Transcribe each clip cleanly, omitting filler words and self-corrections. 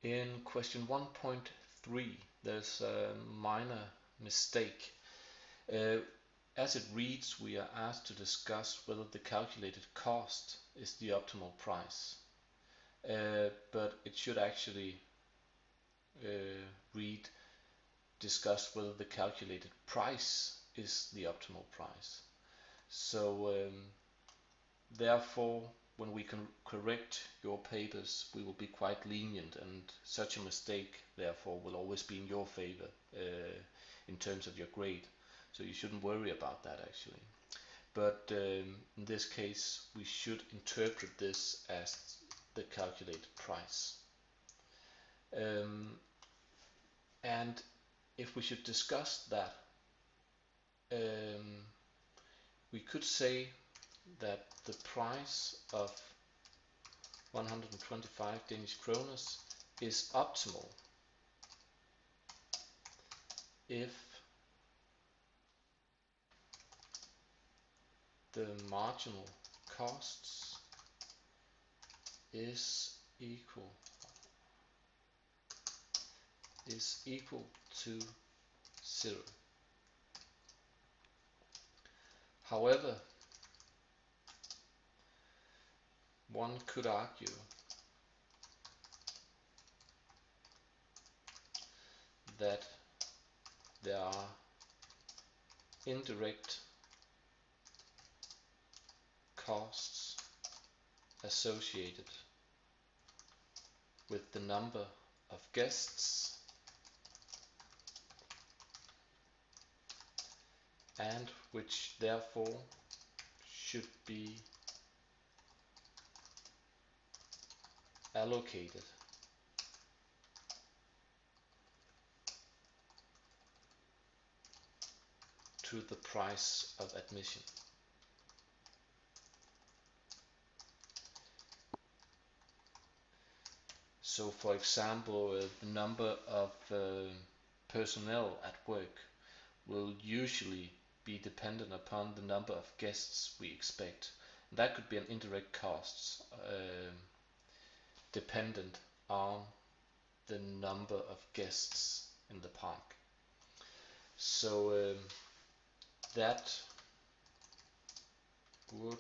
In question 1.3, there's a minor mistake. As it reads, we are asked to discuss whether the calculated cost is the optimal price. But it should actually read, discuss whether the calculated price is the optimal price. So therefore, when we can correct your papers, we will be quite lenient, and such a mistake therefore will always be in your favor in terms of your grade. So you shouldn't worry about that actually. But in this case, we should interpret this as the calculated price. And if we should discuss that, we could say that the price of 125 Danish kroners is optimal if the marginal costs is equal to 0. However, one could argue that there are indirect costs associated with the number of guests and which therefore should be allocated to the price of admission. So for example, the number of personnel at work will usually be dependent upon the number of guests we expect. And that could be an indirect costs dependent on the number of guests in the park. So that would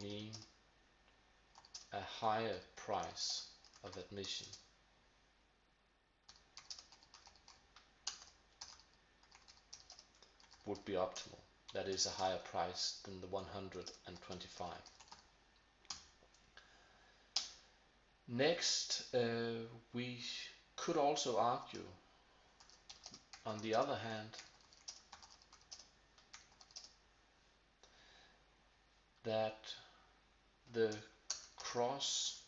mean a higher price of admission. Would be optimal. That is a higher price than the 125. Next, we could also argue, on the other hand, that the cross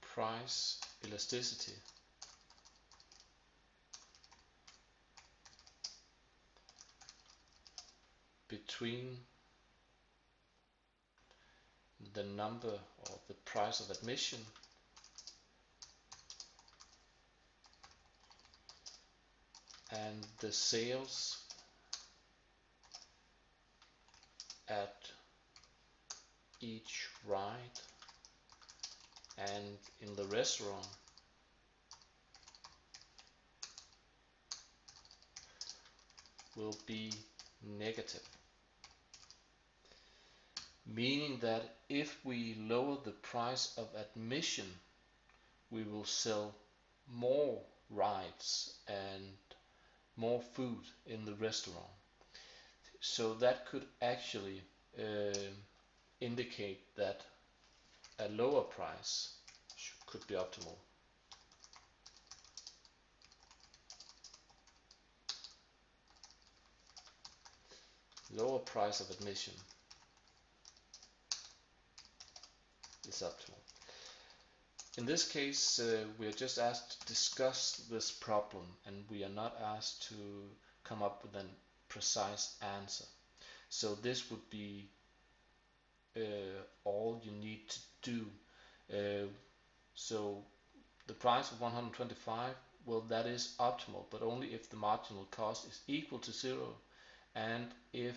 price elasticity between the number or the price of admission and the sales at each ride and in the restaurant will be negative. Meaning that if we lower the price of admission, we will sell more rides and more food in the restaurant. So that could actually indicate that a lower price could be optimal. Lower price of admission is optimal. In this case, we are just asked to discuss this problem, and we are not asked to come up with a precise answer. So this would be all you need to do. So the price of 125, well, that is optimal, but only if the marginal cost is equal to 0 and if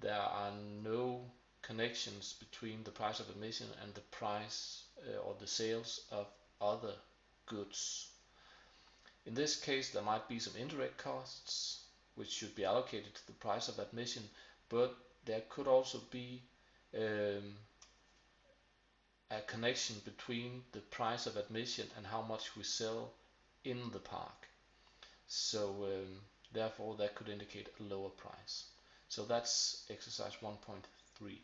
there are no connections between the price of admission and the price or the sales of other goods. In this case, there might be some indirect costs which should be allocated to the price of admission, but there could also be a connection between the price of admission and how much we sell in the park. So therefore that could indicate a lower price. So that's exercise 1.3.